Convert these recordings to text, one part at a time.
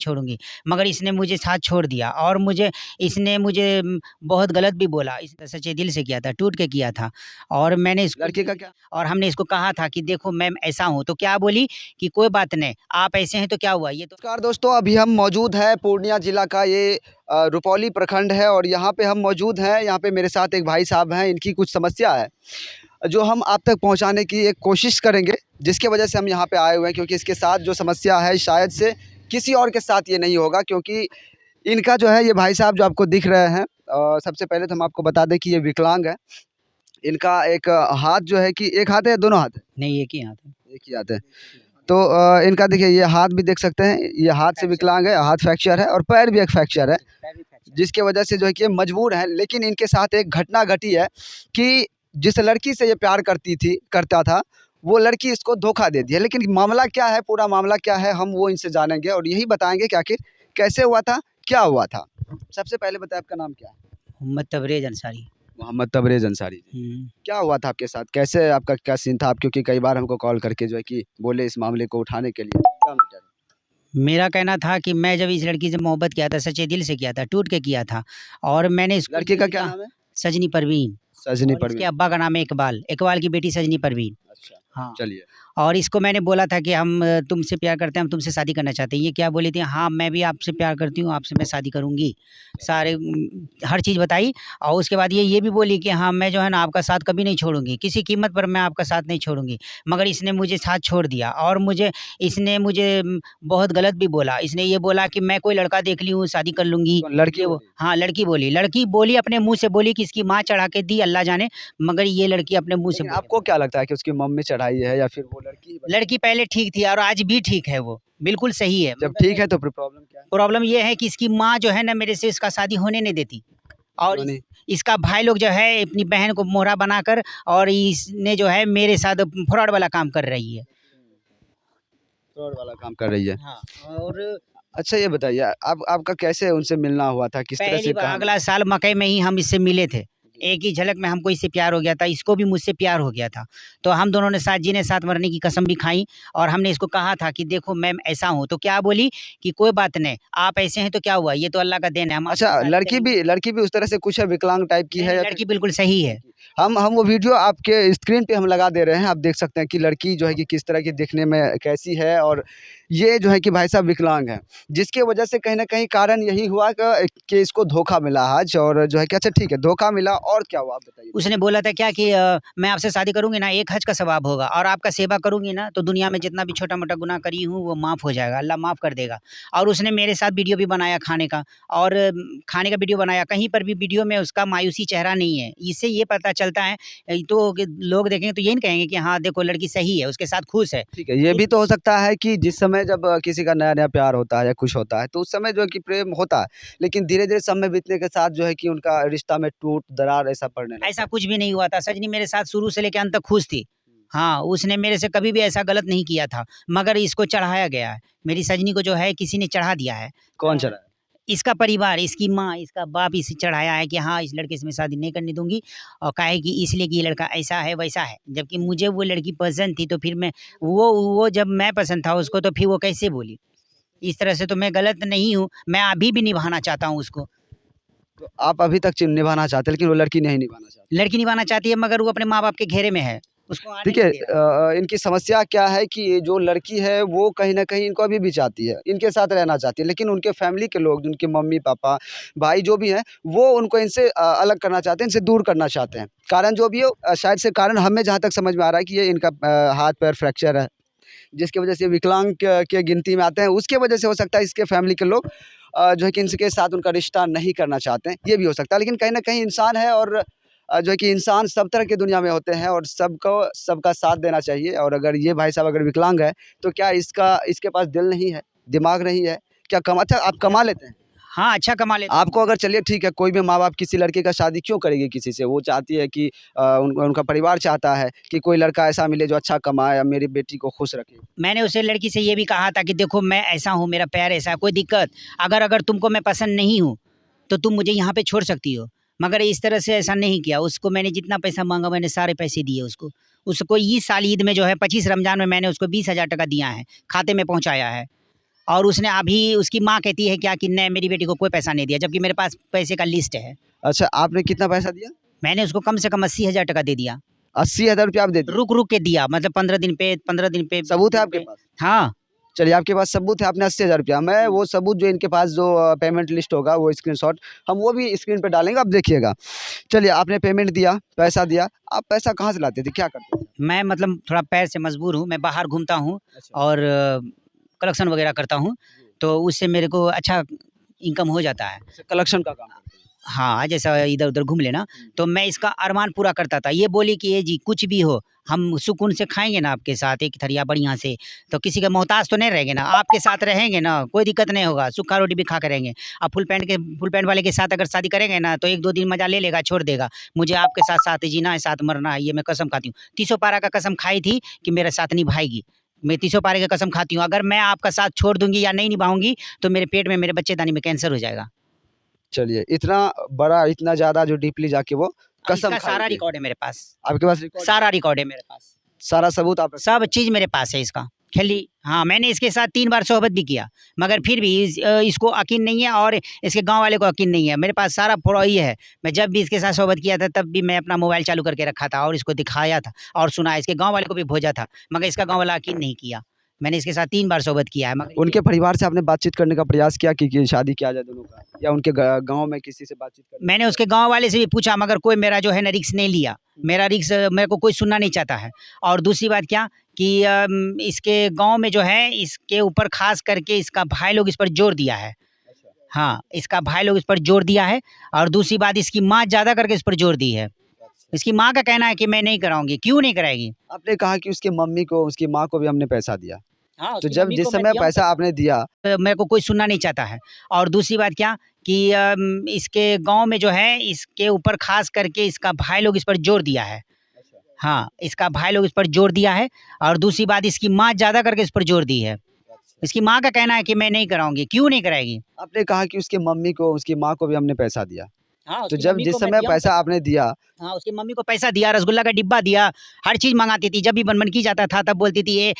छोड़ूँगी, मगर इसने मुझे साथ छोड़ दिया और इसने मुझे बहुत गलत भी बोला। इस सच्चे दिल से किया था, टूट के किया था और मैंने इसको लड़के का क्या? और हमने इसको कहा था कि देखो मैं ऐसा हूँ, तो क्या बोली कि कोई बात नहीं, आप ऐसे हैं तो क्या हुआ? ये तो नमस्कार दोस्तों, अभी हम मौजूद हैं पूर्णिया जिला का ये रुपौली प्रखंड है और यहाँ पे हम मौजूद हैं। यहाँ पे मेरे साथ एक भाई साहब हैं, इनकी कुछ समस्या है जो हम आप तक पहुँचाने की एक कोशिश करेंगे, जिसके वजह से हम यहाँ पे आए हुए हैं। क्योंकि इसके साथ जो समस्या है शायद से किसी और के साथ ये नहीं होगा, क्योंकि इनका जो है ये भाई साहब जो आपको दिख रहे हैं, सबसे पहले तो हम आपको बता दें कि ये विकलांग है। इनका एक हाथ जो है कि एक हाथ है या दोनों हाथ है? नहीं, एक ही हाथ है। एक ही हाथ है। तो इनका देखिए ये हाथ भी देख सकते हैं, ये हाथ से विकलांग है, हाथ फ्रैक्चर है और पैर भी एक फ्रैक्चर है, जिसके वजह से जो है कि ये मजबूर हैं। लेकिन इनके साथ एक घटना घटी है कि जिस लड़की से ये प्यार करता था, वो लड़की इसको धोखा दे दी है। लेकिन मामला क्या है, पूरा मामला क्या है, हम वो इनसे जानेंगे और यही बताएंगे कि आखिर कैसे हुआ था, क्या हुआ था। सबसे पहले बताएं आपका नाम क्या है? मोहम्मद तबरेज़ अंसारी। मोहम्मद तबरेज़ अंसारी जी। क्या हुआ था आपके साथ? कैसे आपका क्या सीन था? आप क्योंकि कई बार हमको कॉल करके जो है कि बोले इस मामले को उठाने के लिए, क्या मैटर है? मेरा कहना था कि मैं जब इस लड़की से मोहब्बत किया था, सच्चे दिल से किया था, टूट के किया था और मैंने इसको लड़की का क्या नाम है? सजनी परवीन सजनी और इसके परवीन। अब्बा का नाम है इकबाल, इकबाल की बेटी सजनी परवीन। अच्छा, हाँ। चलिए। और इसको मैंने बोला था कि हम तुमसे प्यार करते हैं, हम तुमसे शादी करना चाहते हैं। ये क्या बोली थी, हाँ मैं भी आपसे प्यार करती हूँ, आपसे मैं शादी करूँगी। सारे हर चीज़ बताई और उसके बाद ये भी बोली कि हाँ मैं जो है ना आपका साथ कभी नहीं छोड़ूँगी, किसी कीमत पर मैं आपका साथ नहीं छोड़ूँगी। मगर इसने मुझे साथ छोड़ दिया और इसने मुझे बहुत गलत भी बोला। इसने ये बोला कि मैं कोई लड़का देख ली हूँ, शादी कर लूँगी। कौन लड़की ये वो बोली? हाँ, लड़की बोली अपने मुँह से बोली कि इसकी माँ चढ़ा के दी अल्लाह जाने, मगर ये लड़की अपने मुँह से लेकिन बोली। आपको क्या लगता है कि उसकी मम्मी चढ़ाई है या फिर वो लड़की ही बता? लड़की पहले ठीक थी और आज भी ठीक है वो, बिल्कुल सही है। जब मगर ठीक है तो फिर प्रॉब्लम क्या है? प्रॉब्लम ये है कि इसकी माँ जो है ना मेरे से इसका शादी होने नहीं देती और क्यों नहीं? इसका भाई लोग जो है अपनी बहन को मोहरा बनाकर और इसने जो है मेरे साथ फ्रॉड वाला काम कर रही है। फ्रॉड वाला काम कर रही है। हाँ, और अच्छा ये बताइए, आप आपका कैसे उनसे मिलना हुआ था? किस तरह पहली से बार कहाँ अगला साल मकई में ही हम इससे मिले थे। एक ही झलक में हमको इससे प्यार हो गया था, इसको भी मुझसे प्यार हो गया था। तो हम दोनों ने साथ जीने साथ मरने की कसम भी खाई और हमने इसको कहा था कि देखो मैं ऐसा हूँ, तो क्या बोली कि कोई बात नहीं, आप ऐसे हैं तो क्या हुआ? ये तो अल्लाह का देन है, हम आपसे अच्छा, शादी करेंगे। लड़की भी उस तरह से कुछ है, विकलांग टाइप की नहीं, है नहीं, या फिर लड़की बिल्कुल सही है। लड़की? हम वो वीडियो आपके स्क्रीन पे हम लगा दे रहे हैं, आप देख सकते हैं कि लड़की जो है कि किस तरह की दिखने में कैसी है और ये जो है कि भाई साहब विकलांग हैं। जिसकी वजह से कहीं न कहीं कारण यही हुआ कि इसको धोखा मिला आज और जो है कि अच्छा ठीक है, धोखा मिला और क्या हुआ आप बताइए? उसने बोला था क्या कि मैं आपसे शादी करूँगी ना, 1 हज का सवाब होगा और आपका सेवा करूँगी ना, तो दुनिया में जितना भी छोटा-मोटा गुनाह करी हूँ, वो माफ़ हो जाएगा, अल्लाह माफ़ कर देगा। और उसने मेरे साथ वीडियो भी बनाया खाने का और खाने का वीडियो बनाया, कहीं पर भी वीडियो में उसका मायूसी चेहरा नहीं है। इससे ये पता चलता है तो कि लोग देखेंगे तो ये नहीं कहेंगे कि हाँ, देखो लड़की सही है, उसके साथ खुश है। ठीक है, ये भी तो हो सकता है कि जिस समय जब किसी का नया-नया प्यार होता है या कुछ होता है, तो उस समय जो है कि प्रेम होता है, लेकिन धीरे-धीरे समय बीतने के साथ जो है कि उनका रिश्ता में दरार ऐसा पड़ने लगता ऐसा है। कुछ भी नहीं हुआ था, सजनी मेरे साथ शुरू से लेके अंत तक खुश थी। हाँ, उसने मेरे से कभी भी ऐसा गलत नहीं किया था, मगर इसको चढ़ाया गया है। मेरी सजनी को जो है किसी ने चढ़ा दिया है। कौन चढ़ाया? इसका परिवार, इसकी माँ, इसका बाप इसे चढ़ाया है कि हाँ, इस लड़के से मैं शादी नहीं करने दूँगी और काहे कि इसलिए कि ये लड़का ऐसा है, वैसा है। जबकि मुझे वो लड़की पसंद थी तो फिर मैं वो जब मैं पसंद था उसको तो फिर वो कैसे बोली? इस तरह से तो मैं गलत नहीं हूँ, मैं अभी भी निभाना चाहता हूँ उसको। तो आप अभी तक निभाना चाहते हैं, लेकिन वो लड़की नहीं निभाना चाहती। लड़की निभाना चाहती है मगर वो अपने माँ-बाप के घेरे में है, उसको आने देखिए नहीं दे रहा। इनकी समस्या क्या है कि ये जो लड़की है वो कहीं न कहीं इनको अभी भी चाहती है, इनके साथ रहना चाहती है, लेकिन उनके फैमिली के लोग, उनके मम्मी-पापा, भाई जो भी हैं, वो उनको इनसे अलग करना चाहते हैं, इनसे दूर करना चाहते हैं। कारण जो भी हो शायद से कारण हमें जहाँ तक समझ में आ रहा है कि ये इनका हाथ-पैर फ्रैक्चर है, जिसकी वजह से विकलांग के गिनती में आते हैं। उसके वजह से हो सकता है इसके फैमिली के लोग जो है कि इनके साथ उनका रिश्ता नहीं करना चाहते हैं, ये भी हो सकता है। लेकिन कहीं न कहीं इंसान है और जो है कि इंसान सब तरह की दुनिया में होते हैं और सबका साथ देना चाहिए और अगर ये भाई साहब अगर विकलांग है, तो क्या इसके पास दिल नहीं है, दिमाग नहीं है? क्या अच्छा आप कमा लेते हैं? हाँ, अच्छा कमा लेता हूँ। आपको अगर चलिए ठीक है, कोई भी माँ-बाप किसी लड़के का शादी क्यों करेगी किसी से? वो चाहती है कि उनका परिवार चाहता है कि कोई लड़का ऐसा मिले जो अच्छा कमाए और मेरी बेटी को खुश रखे। मैंने उसे लड़की से ये भी कहा था कि देखो मैं ऐसा हूँ, मेरा पैर ऐसा है, कोई दिक्कत अगर तुमको मैं पसंद नहीं हूँ, तो तुम मुझे यहाँ पे छोड़ सकती हो। मगर इस तरह से ऐसा नहीं किया, उसको मैंने जितना पैसा माँगा मैंने सारे पैसे दिए उसको। उसको इस साल ईद में जो है 25 रमज़ान में मैंने उसको 20,000 टका दिया है, खाते में पहुँचाया है। और उसने अभी उसकी माँ कहती है क्या कि नहीं मेरी बेटी को कोई पैसा नहीं दिया, जबकि मेरे पास पैसे का लिस्ट है। अच्छा, आपने कितना पैसा दिया? मैंने उसको कम से कम 80,000 टका दे दिया। 80,000 रुपया आप दे दिए? रुक रुक के दिया, मतलब 15 दिन पे सबूत है 20 आपके दिन पे। पास? हाँ चलिए, आपके पास सबूत है, आपने 80,000 रुपया, मैं वो सबूत जो इनके पास जो पेमेंट लिस्ट होगा वो स्क्रीनशॉट हम वो भी स्क्रीन पे डालेंगे, आप देखिएगा। चलिए, आपने पेमेंट दिया, पैसा दिया, आप पैसा कहाँ से लाते थे, क्या करते थे? मैं मतलब थोड़ा पैर से मजबूर हूँ, मैं बाहर घूमता हूँ अच्छा। और कलेक्शन वगैरह करता हूँ, तो उससे मेरे को अच्छा इनकम हो जाता है। कलेक्शन का काम करते हैं। हाँ, जैसा इधर-उधर घूम लेना, तो मैं इसका अरमान पूरा करता था। ये बोली कि ये जी कुछ भी हो, हम सुकून से खाएँगे ना आपके साथ एक थरिया बढ़िया से, तो किसी का मोहताज तो नहीं रहेंगे ना, आपके साथ रहेंगे ना, कोई दिक्कत नहीं होगा, सूखा रोटी भी खा के रहेंगे। अब फुल पैंट वाले के साथ अगर शादी करेंगे ना, तो 1-2 दिन मज़ा ले लेगा, छोड़ देगा। मुझे आपके साथ साथ जीना है, साथ मरना है, ये मैं कसम खाती हूँ। तीसों पारा का कसम खाई थी कि मेरे साथ निभाएगी। मैं तीसों पारे का कसम खाती हूँ, अगर मैं आपका साथ छोड़ दूँगी या नहीं निभाऊँगी, तो मेरे पेट में, मेरे बच्चेदानी में कैंसर हो जाएगा। चलिए, इतना बड़ा, इतना ज़्यादा जो डीपली जाके वो अब कसम इसका खाई सारा थी। रिकॉर्ड है मेरे पास। आपके पास रिकॉर्ड? सारा रिकॉर्ड है मेरे पास। सारा सबूत आप रखते सब हैं? चीज़ मेरे पास है इसका। खाली हाँ, मैंने इसके साथ 3 बार सोहबत भी किया, मगर फिर भी इसको यकीन नहीं है और इसके गाँव वाले को यकीन नहीं है। मेरे पास सारा पूरा ये है। मैं जब भी इसके साथ सोहबत किया था, तब भी मैं अपना मोबाइल चालू करके रखा था और इसको दिखाया था और सुनाया। इसके गाँव वाले को भी भेजा था, मगर इसका गाँव वाला यकीन नहीं किया। मैंने इसके साथ 3 बार सोहबत किया है, मगर ये उनके परिवार से आपने बातचीत करने का प्रयास किया कि शादी किया जाए दोनों का, या उनके गाँव में किसी से बातचीत करने मैंने का? उसके गाँव वाले से भी पूछा, मगर कोई मेरा जो है ना रिस्क नहीं लिया। मेरा रिस्क मेरे को कोई सुनना नहीं चाहता है। और दूसरी बात क्या कि इसके गाँव में जो है, इसके ऊपर ख़ास करके इसका भाई लोग इस पर ज़ोर दिया है। अच्छा। हाँ, इसका भाई लोग इस पर ज़ोर दिया है और दूसरी बात इसकी माँ ज़्यादा करके इस पर ज़ोर दी है। अच्छा। इसकी माँ का कहना है कि मैं नहीं कराऊँगी, क्यों नहीं कराएगी? आपने कहा कि उसकी मम्मी को, उसकी माँ को भी हमने पैसा दिया। हाँ, तो उसकी जब मम्मी जिस को मैं समय दिया हूँ पैसा पैसा। आपने दिया, मेरे को कोई सुनना नहीं चाहता है। और दूसरी बात क्या कि इसके गाँव में जो है, इसके ऊपर ख़ास करके इसका भाई लोग इस पर ज़ोर दिया है। हाँ, इसका भाई लोग इस पर ज़ोर दिया है और दूसरी बात इसकी माँ ज़्यादा करके इस पर ज़ोर दी है। इसकी माँ का कहना है कि मैं नहीं कराऊँगी, क्यों नहीं कराएगी? आपने कहा कि उसकी मम्मी को, उसकी माँ को भी हमने पैसा दिया। हाँ, तो उसकी जब मम्मी जिस को मैं समय दिया हूँ पैसा पैसा। आपने दिया, हाँ, उसकी मम्मी को पैसा दिया, रसगुल्ला का डिब्बा दिया, हर चीज़ मँगाती थी। जब भी बनमनकी जाता था तब बोलती थी, "ए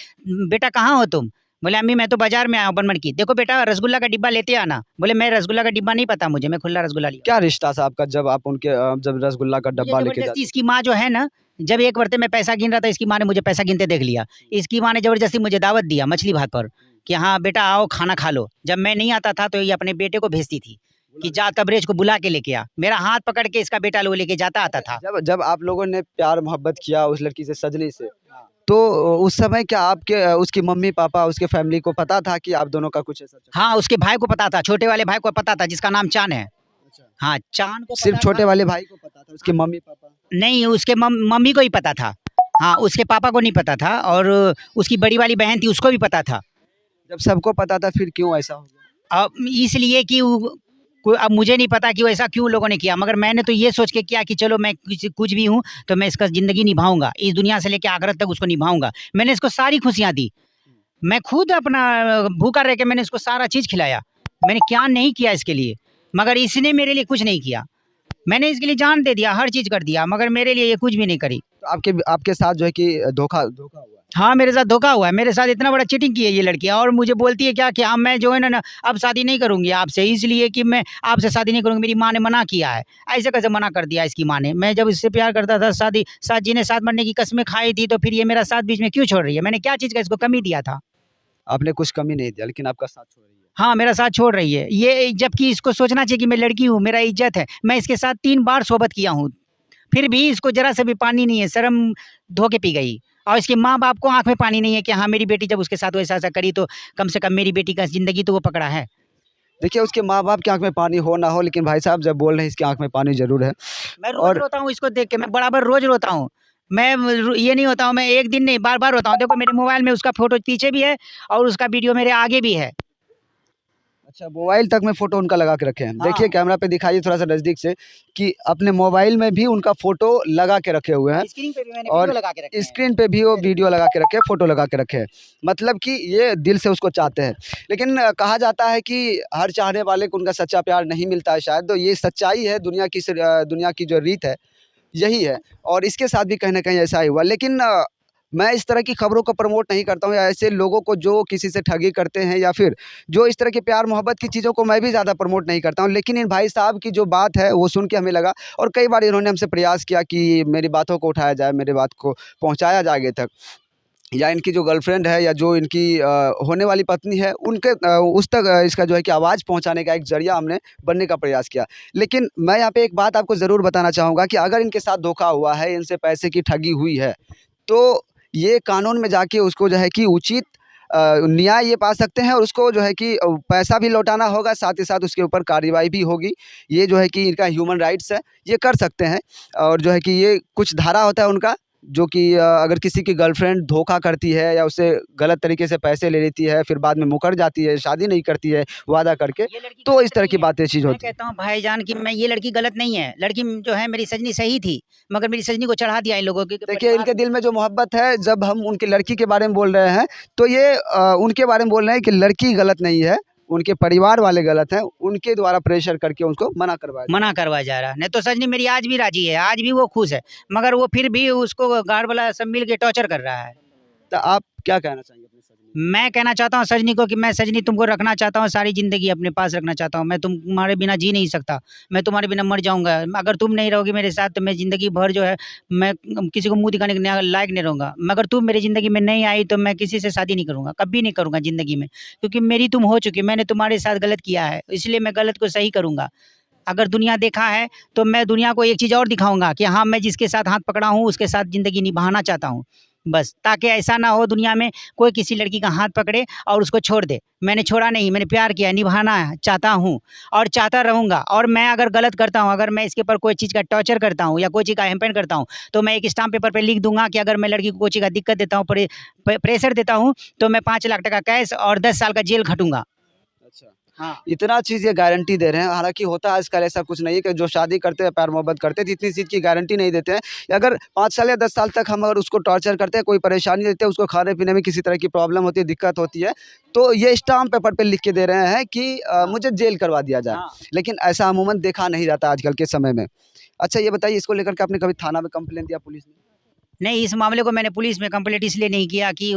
बेटा कहाँ हो तुम?" बोले, "अम्मी मैं तो बाज़ार में आया हूँ बनमनकी।" "देखो बेटा रसगुल्ला का डिब्बा लेते आना।" बोले, "मैं रसगुल्ला का डिब्बा नहीं पता मुझे, मैं खुला रसगुल्ला लिया।" क्या रिश्ता था आपका जब आप उनके जब रसगुल्ला का मुझे डब्बा लेके ज़बरदस्ती जाते? इसकी माँ जो है ना, जब एक बर्तन में पैसा गिन रहा था, इसकी माँ ने मुझे पैसा गिनते देख लिया। इसकी माँ ने ज़बरदस्ती मुझे दावत दिया मछली भात पर कि हाँ बेटा आओ खाना खा लो। जब मैं नहीं आता था तो ये अपने बेटे को भेजती थी कि जा तबरेज़ को बुला के लेके आ। मेरा हाथ पकड़ के इसका बेटा वो लेके जाता आता था। जब जब आप लोगों ने प्यार मोहब्बत किया उस लड़की से, सजनी से, तो उस समय क्या आपके उसकी मम्मी-पापा, उसके फैमिली को पता था कि आप दोनों का कुछ ऐसा चल? हाँ, उसके भाई को पता था, छोटे वाले भाई को पता था जिसका नाम चाँद है। अच्छा। हाँ, चाँद को सिर्फ़ पता छोटे था। वाले भाई को पता था, उसके मम्मी-पापा? नहीं, उसके मम्मी को ही पता था। हाँ, उसके पापा को नहीं पता था और उसकी बड़ी वाली बहन थी उसको भी पता था। जब सबको पता था फिर क्यों ऐसा हो गया? इसलिए कि अब मुझे नहीं पता कि वो ऐसा क्यों लोगों ने किया, मगर मैंने तो ये सोच के किया कि चलो मैं कुछ भी हूँ तो मैं इसका ज़िंदगी निभाऊँगा, इस दुनिया से लेके आखिरत तक उसको निभाऊँगा। मैंने इसको सारी खुशियाँ दी। मैं खुद अपना भूखा रह के मैंने इसको सारा चीज़ खिलाया। मैंने क्या नहीं किया इसके लिए, मगर इसने मेरे लिए कुछ नहीं किया। मैंने इसके लिए जान दे दिया, हर चीज़ कर दिया, मगर मेरे लिए ये कुछ भी नहीं करी। तो आपके आपके साथ जो है कि धोखा धोखा हुआ है। हाँ, मेरे साथ धोखा हुआ है। मेरे साथ इतना बड़ा चीटिंग की है ये लड़की और मुझे बोलती है क्या कि हाँ, मैं जो है ना अब शादी नहीं करूँगी आपसे, इसलिए कि मैं आपसे शादी नहीं करूँगी, मेरी माँ ने मना किया है। ऐसे कैसे मना कर दिया इसकी माँ ने? मैं जब इससे प्यार करता था, साथ जीने साथ मरने की कस्में खाई थी, तो फिर ये मेरा साथ बीच में क्यों छोड़ रही है? मैंने क्या चीज़ का इसको कमी दिया था? आपने कुछ कमी नहीं दिया, लेकिन आपका साथ छोड़ रही है। हाँ, मेरा साथ छोड़ रही है। ये जबकि इसको सोचना चाहिए कि मैं लड़की हूँ, मेरा इज़्ज़त है। मैं इसके साथ 3 बार सोहबत किया हूँ, फिर भी इसको ज़रा सा भी पानी नहीं है, शर्म धो के पी गई। और इसके माँ-बाप को आँख में पानी नहीं है कि हाँ, मेरी बेटी जब उसके साथ वैसा-ऐसा करी तो कम से कम मेरी बेटी का ज़िंदगी तो वो पकड़ा है। देखिए, उसके माँ-बाप की आँख में पानी हो ना हो, लेकिन भाई साहब जब बोल रहे हैं इसकी आँख में पानी ज़रूर है। मैं रोज़ और रोता हूँ इसको देख के, मैं बराबर रोज़ रोता हूँ। मैं ये नहीं होता हूँ, मैं एक दिन नहीं, बार-बार रोता हूँ। देखो मेरे मोबाइल में उसका फ़ोटो पीछे भी है और उसका वीडियो मेरे आगे भी है। अच्छा, मोबाइल तक में फ़ोटो उनका लगा के रखे हैं। देखिए हाँ। कैमरा पे दिखाइए थोड़ा-सा नज़दीक से कि अपने मोबाइल में भी उनका फ़ोटो लगा के रखे हुए हैं, स्क्रीन पे भी मैंने और वीडियो लगा के रखे हैं। स्क्रीन पे भी वो वीडियो लगा के रखे हैं, फ़ोटो लगा के रखे हैं। मतलब कि ये दिल से उसको चाहते हैं। लेकिन कहा जाता है कि हर चाहने वाले को उनका सच्चा प्यार नहीं मिलता है शायद, तो ये सच्चाई है, दुनिया की जो रीत है, यही है। और इसके साथ भी कहीं न कहीं ऐसा ही हुआ। लेकिन मैं इस तरह की खबरों को प्रमोट नहीं करता हूँ या ऐसे लोगों को जो किसी से ठगी करते हैं या फिर जो इस तरह के प्यार मोहब्बत की चीज़ों को मैं भी ज़्यादा प्रमोट नहीं करता हूँ। लेकिन इन भाई साहब की जो बात है वो सुन के हमें लगा और कई बार इन्होंने हमसे प्रयास किया कि मेरी बातों को उठाया जाए, मेरी बात को पहुँचाया जाए आगे तक। या इनकी जो गर्लफ्रेंड है या जो इनकी होने वाली पत्नी है उनके उस तक इसका जो है कि आवाज़ पहुंचाने का एक ज़रिया हमने बनने का प्रयास किया। लेकिन मैं यहाँ पे एक बात आपको ज़रूर बताना चाहूँगा कि अगर इनके साथ धोखा हुआ है, इनसे पैसे की ठगी हुई है, तो ये कानून में जाके उसको जो है कि उचित न्याय ये पा सकते हैं और उसको जो है कि पैसा भी लौटाना होगा, साथ ही साथ उसके ऊपर कार्रवाई भी होगी। ये जो है कि इनका ह्यूमन राइट्स है, ये कर सकते हैं। और जो है कि ये कुछ धारा होता है उनका जो कि अगर किसी की गर्लफ्रेंड धोखा करती है या उससे गलत तरीके से पैसे ले लेती है, फिर बाद में मुकर जाती है, शादी नहीं करती है वादा करके, ये लड़की तो गलत इस तरह नहीं की है। बातें चीज़ मैं होती है। कहता हूँ भाईजान कि मैं ये लड़की गलत नहीं है। लड़की जो है मेरी सजनी सही थी, मगर मेरी सजनी को चढ़ा दिया इन लोगों के देखिए, परिवार इनके ने। दिल में जो मोहब्बत है, जब हम उनकी लड़की के बारे में बोल रहे हैं, तो ये उनके बारे में बोल रहे हैं कि लड़की गलत नहीं है, उनके परिवार वाले गलत हैं, उनके द्वारा प्रेशर करके उनको मना करवाया जा रहा मना करवाया जा रहा है। नहीं तो सजनी मेरी आज भी राज़ी है, आज भी वो खुश है, मगर वो फिर भी उसको गार्ड वाला सब मिल के टॉर्चर कर रहा है। है। तो आप क्या कहना चाहेंगे अपनी सजनी को? मैं कहना चाहता हूँ सजनी को कि मैं सजनी तुमको रखना चाहता हूँ, सारी ज़िंदगी अपने पास रखना चाहता हूँ। मैं तुम्हारे बिना जी नहीं सकता, मैं तुम्हारे बिना मर जाऊँगा। अगर तुम नहीं रहोगी मेरे साथ तो मैं ज़िंदगी भर जो है मैं किसी को मुँह दिखाने के लायक नहीं रहूँगा। मगर तुम मेरी ज़िंदगी में नहीं आई तो मैं किसी से शादी नहीं करूँगा, कभी नहीं करूँगा ज़िंदगी में। क्योंकि मेरी तुम हो चुकी, मैंने तुम्हारे साथ गलत किया है, इसलिए मैं गलत को सही करूँगा। अगर दुनिया देखा है तो मैं दुनिया को एक चीज़ और दिखाऊँगा कि हाँ, मैं जिसके साथ हाथ पकड़ा हूँ उसके साथ ज़िंदगी निभाना चाहता हूँ। बस ताकि ऐसा ना हो दुनिया में कोई किसी लड़की का हाथ पकड़े और उसको छोड़ दे। मैंने छोड़ा नहीं, मैंने प्यार किया, निभाना चाहता हूँ और चाहता रहूँगा। और मैं अगर गलत करता हूँ, अगर मैं इसके ऊपर कोई चीज़ का टॉर्चर करता हूँ या कोई चीज़ का हेम्पेन करता हूँ, तो मैं एक स्टाम्प पेपर पे लिख दूँगा कि अगर मैं लड़की को कोई चीज़ का दिक्कत देता हूँ, प्रेशर देता हूँ, तो मैं 5 लाख टका कैश और 10 साल का जेल खटूँगा। अच्छा। हाँ। इतना चीज़ ये गारंटी दे रहे हैं, हालाँकि होता है आजकल ऐसा कुछ नहीं है कि जो शादी करते हैं, प्यार मोहब्बत करते हैं, तो इतनी चीज़ की गारंटी नहीं देते हैं। अगर 5 साल या 10 साल तक हम अगर उसको टॉर्चर करते हैं, कोई परेशानी देते हैं, उसको खाने-पीने में किसी तरह की प्रॉब्लम होती है, दिक्कत होती है, तो ये स्टाम्प पेपर पे लिख के दे रहे हैं कि हाँ। मुझे जेल करवा दिया जाए। हाँ। लेकिन ऐसा अमूमन देखा नहीं जाता आजकल के समय में। अच्छा ये बताइए इसको लेकर के आपने कभी थाना में कंप्लेंट दिया पुलिस में? नहीं, इस मामले को मैंने पुलिस में कंप्लेंट इसलिए नहीं किया कि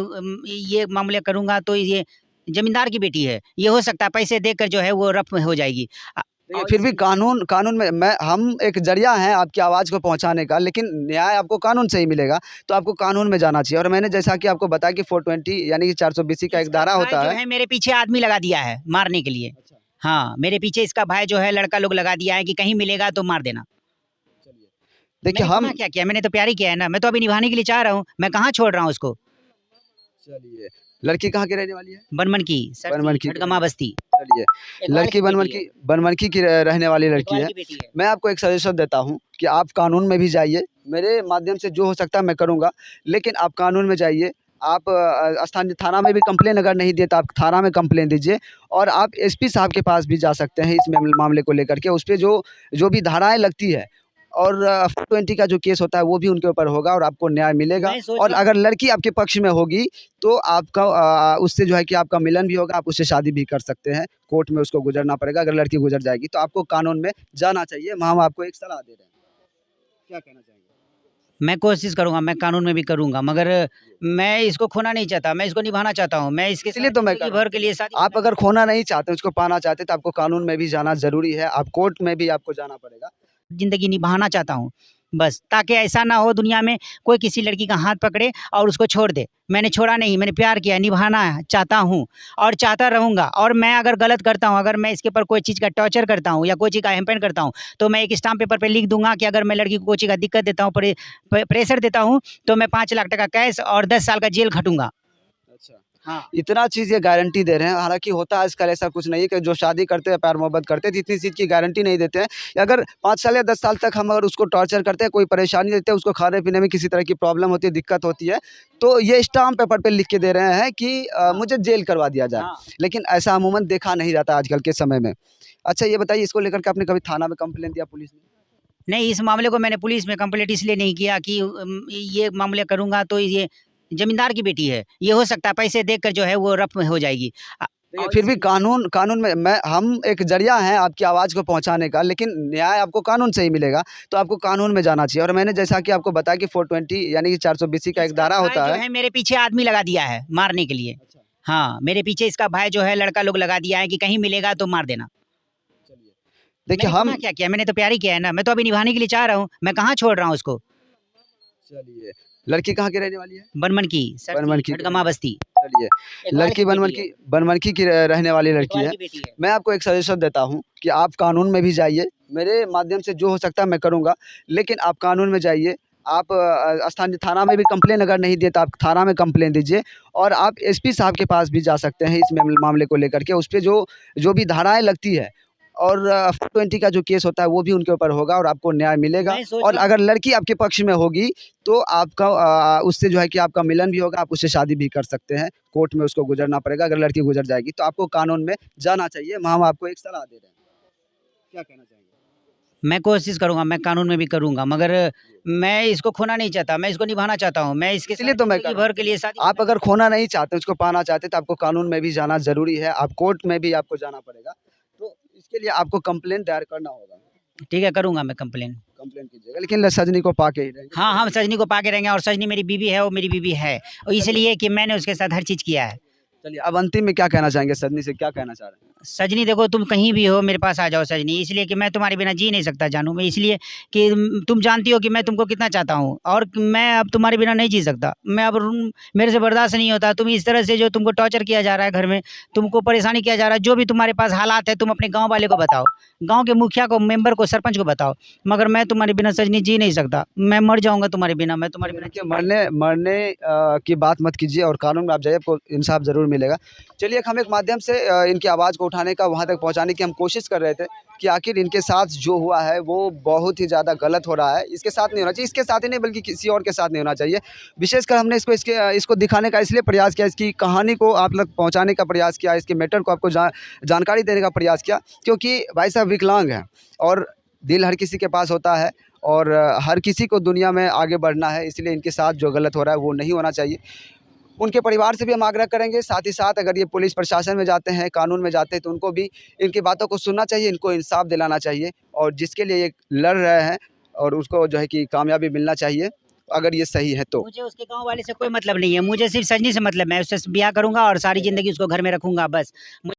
ये मामले करूँगा तो ये ज़मींदार की बेटी है। ये हो सकता है पैसे देकर जो है वो रफ़्म हो जाएगी। देखिए, और फिर भी इसके कानून कानून में मैं हम एक ज़रिया हैं आपकी आवाज़ को पहुँचाने का, लेकिन न्याय आपको कानून से ही मिलेगा, तो आपको कानून में जाना चाहिए। और मैंने जैसा कि आपको बताया कि 420 यानी कि 420 का एक इसका धारा भाई होता जो है। है मेरे पीछे आदमी लगा दिया है मारने के लिए। अच्छा, हाँ, मेरे पीछे इसका भाई जो है लड़का लोग लगा दिया है कि कहीं मिलेगा तो मार देना। चलिए। देखिए मैंने हम गुनाह क्या किया? मैंने तो प्यार ही किया है ना, मैं तो अभी निभाने के लिए चाह रहा हूँ, मैं कहाँ छोड़ रहा हूँ उसको। चलिए, लड़की कहाँ की रहने वाली है? बनमनखी, बनमनखी सरसी, की खड़गमा रहने बस्ती। चलिए, इकबाल लड़की की बेटी है, बनमनखी की रहने वाली लड़की इकबाल है। की बेटी है। मैं आपको एक सजेशन देता हूँ कि आप कानून में भी जाइए, मेरे माध्यम से जो हो सकता है मैं करूँगा, लेकिन आप कानून में जाइए। आप स्थानीय थाना में भी कंप्लेन अगर नहीं दिए तो आप थाना में कंप्लेन दीजिए और आप एसपी साहब के पास भी जा सकते हैं इस मामले को लेकर के। उसपे जो जो भी धाराएँ लगती है और 420 का जो केस होता है वो भी उनके ऊपर होगा और आपको न्याय मिलेगा। मैं सोच और रहा हूँ अगर लड़की आपके पक्ष में होगी तो आपका उससे जो है कि आपका मिलन भी होगा, आप उससे शादी भी कर सकते हैं। कोर्ट में उसको गुज़रना पड़ेगा, अगर लड़की गुज़र जाएगी तो आपको कानून में जाना चाहिए। हम आपको एक सलाह दे रहे हैं। क्या कहना चाहेंगे? मैं कोशिश करूँगा, मैं कानून में भी करूँगा, मगर मैं इसको खोना नहीं चाहता, मैं इसको निभाना चाहता हूँ। मैं इसके इसीलिए साथ तो मैं कह ज़िंदगी रहा हूँ। भर के लिए शादी आप करना अगर चाहता हूँ। खोना नहीं चाहते, उसको पाना चाहते तो आपको कानून में भी जाना ज़रूरी है। आप कोर्ट में भी आपको जाना पड़ेगा। ज़िंदगी निभाना चाहता हूँ, बस ताकि ऐसा ना हो दुनिया में कोई किसी लड़की का हाथ पकड़े और उसको छोड़ दे। मैंने छोड़ा नहीं, मैंने प्यार किया, निभाना चाहता हूँ और चाहता रहूँगा। और मैं अगर गलत करता हूँ, अगर मैं इसके ऊपर कोई चीज़ का टॉर्चर करता हूँ या कोई चीज़ का हेम्पेन करता हूँ, तो मैं एक स्टाम्प पेपर पे लिख दूँगा कि अगर मैं लड़की को कोई चीज़ का दिक्कत देता हूँ, प्रेशर देता हूँ, तो मैं 5 लाख टका कैश और 10 साल का जेल खटूँगा। अच्छा। हाँ। इतना चीज़ ये गारंटी दे रहे हैं, हालाँकि होता है आजकल ऐसा कुछ नहीं है कि जो शादी करते हैं, प्यार मोहब्बत करते हैं, तो इतनी चीज़ की गारंटी नहीं देते हैं। अगर 5 साल या 10 साल तक हम अगर उसको टॉर्चर करते हैं, कोई परेशानी देते हैं, उसको खाने-पीने में किसी तरह की प्रॉब्लम होती है, दिक्कत होती है, तो ये स्टाम्प पेपर पे लिख के दे रहे हैं कि हाँ। मुझे जेल करवा दिया जाए। हाँ। लेकिन ऐसा अमूमन देखा नहीं जाता आजकल के समय में। अच्छा ये बताइए इसको लेकर के आपने कभी थाना में कंप्लेन दिया पुलिस में? नहीं, इस मामले को मैंने पुलिस में कंप्लेंट इसलिए नहीं किया कि ये मामले करूँगा तो ये ज़मींदार की बेटी है। ये हो सकता है पैसे देकर जो है वो रफ़्म हो जाएगी। देखिए, और फिर भी इसलिए कानून में मैं हम एक ज़रिया हैं आपकी आवाज़ को पहुँचाने का, लेकिन न्याय आपको कानून से ही मिलेगा, तो आपको कानून में जाना चाहिए। और मैंने जैसा कि आपको बताया कि 420 यानी कि 420 का एक इसका धारा भाई होता जो है। है मेरे पीछे आदमी लगा दिया है मारने के लिए। अच्छा, हाँ, मेरे पीछे इसका भाई जो है लड़का लोग लगा दिया है कि कहीं मिलेगा तो मार देना। चलिए। देखिए मैंने हम गुनाह क्या किया? मैंने तो प्यार ही किया है ना, मैं तो अभी निभाने के लिए चाह रहा हूँ, मैं कहाँ छोड़ रहा हूँ उसको। चलिए, लड़की कहाँ की रहने वाली है? बनमन की, सरसी, बनमनखी की रहने झटगमा बस्ती। वाली। चलिए, इकबाल लड़की की बेटी है, बनमनखी की रहने वाली लड़की इकबाल है। की बेटी है। मैं आपको एक सजेशन देता हूँ कि आप कानून में भी जाइए, मेरे माध्यम से जो हो सकता है मैं करूँगा, लेकिन आप कानून में जाइए। आप स्थानीय थाना में भी कंप्लेन अगर नहीं दिए तो आप थाना में कंप्लेन दीजिए, और आप एसपी साहब के पास भी जा सकते हैं इस मामले को लेकर के। उस पे जो जो भी धाराएँ लगती है, और 420 का जो केस होता है वो भी उनके ऊपर होगा और आपको न्याय मिलेगा। मैं सोच और रहा हूँ अगर लड़की आपके पक्ष में होगी तो आपका उससे जो है कि आपका मिलन भी होगा, आप उससे शादी भी कर सकते हैं। कोर्ट में उसको गुज़रना पड़ेगा, अगर लड़की गुज़र जाएगी तो आपको कानून में जाना चाहिए। हम आपको एक सलाह दे रहे हैं। क्या कहना चाहेंगे? मैं कोशिश करूँगा, मैं कानून में भी करूँगा, मगर मैं इसको खोना नहीं चाहता, मैं इसको निभाना चाहता हूँ। मैं इसके इसीलिए साथ तो मैं कर ज़िंदगी रहा हूँ। भर के लिए शादी आप करना अगर चाहता खोना नहीं चाहते, उसको पाना चाहते तो आपको कानून में भी जाना ज़रूरी है। आप कोर्ट में भी आपको जाना पड़ेगा। तो इसके लिए आपको कंप्लेंट दायर करना होगा। हूँ। ठीक है, करूँगा मैं कंप्लेन। कंप्लेंट कीजिएगा, लेकिन सजनी को पा के ही रहेंगे। हाँ, हम सजनी को पाके रहेंगे और सजनी मेरी बीवी है, वो मेरी बीवी है और चलिए। इसलिए कि मैंने उसके साथ हर चीज़ किया है। चलिए, अब अंतिम में क्या कहना चाहेंगे? सजनी से क्या कहना चाह रहे हैं? सजनी देखो तुम कहीं भी हो मेरे पास आ जाओ सजनी, इसलिए कि मैं तुम्हारे बिना जी नहीं सकता जानू, मैं इसलिए कि तुम जानती हो कि मैं तुमको कितना चाहता हूँ और मैं अब तुम्हारे बिना नहीं जी सकता। मैं अब मेरे से बर्दाश्त नहीं होता। तुम इस तरह से जो तुमको टॉर्चर किया जा रहा है घर में, तुमको परेशानी किया जा रहा है, जो भी तुम्हारे पास हालात है तुम अपने गाँव वाले को बताओ, गाँव के मुखिया को, मेंबर को, सरपंच को बताओ, मगर मैं तुम्हारे बिना सजनी जी नहीं सकता। मैं मर जाऊँगा तुम्हारे बिना, मैं तुम्हारे बिना देखिए, मरने मरने की बात मत कीजिए, और कानून में आप जाइए, आपको इंसाफ ज़रूर मिलेगा। चलिए, हम एक माध्यम से इनकी आवाज़ को उठाने का, वहाँ तक पहुँचाने की हम कोशिश कर रहे थे कि आखिर इनके साथ जो हुआ है वो बहुत ही ज़्यादा गलत हो रहा है। इसके साथ नहीं होना चाहिए, इसके साथ ही नहीं बल्कि किसी और के साथ नहीं होना चाहिए। विशेषकर हमने इसको दिखाने का इसलिए प्रयास किया, इसकी कहानी को आप तक पहुँचाने का प्रयास किया, इसके मैटर को आपको जानकारी देने का प्रयास किया, क्योंकि भाई साहब विकलांग हैं और दिल हर किसी के पास होता है, और हर किसी को दुनिया में आगे बढ़ना है, इसलिए इनके साथ जो गलत हो रहा है वो नहीं होना चाहिए। उनके परिवार से भी हम आग्रह करेंगे, साथ ही साथ अगर ये पुलिस प्रशासन में जाते हैं, कानून में जाते हैं, तो उनको भी इनकी बातों को सुनना चाहिए, इनको इंसाफ दिलाना चाहिए, और जिसके लिए ये लड़ रहे हैं और उसको जो है कि कामयाबी मिलना चाहिए, अगर ये सही है तो। मुझे उसके गाँव वाले से कोई मतलब नहीं है, मुझे सिर्फ सजनी से मतलब है। मैं उससे ब्याह करूँगा और सारी ज़िंदगी उसको घर में रखूँगा बस।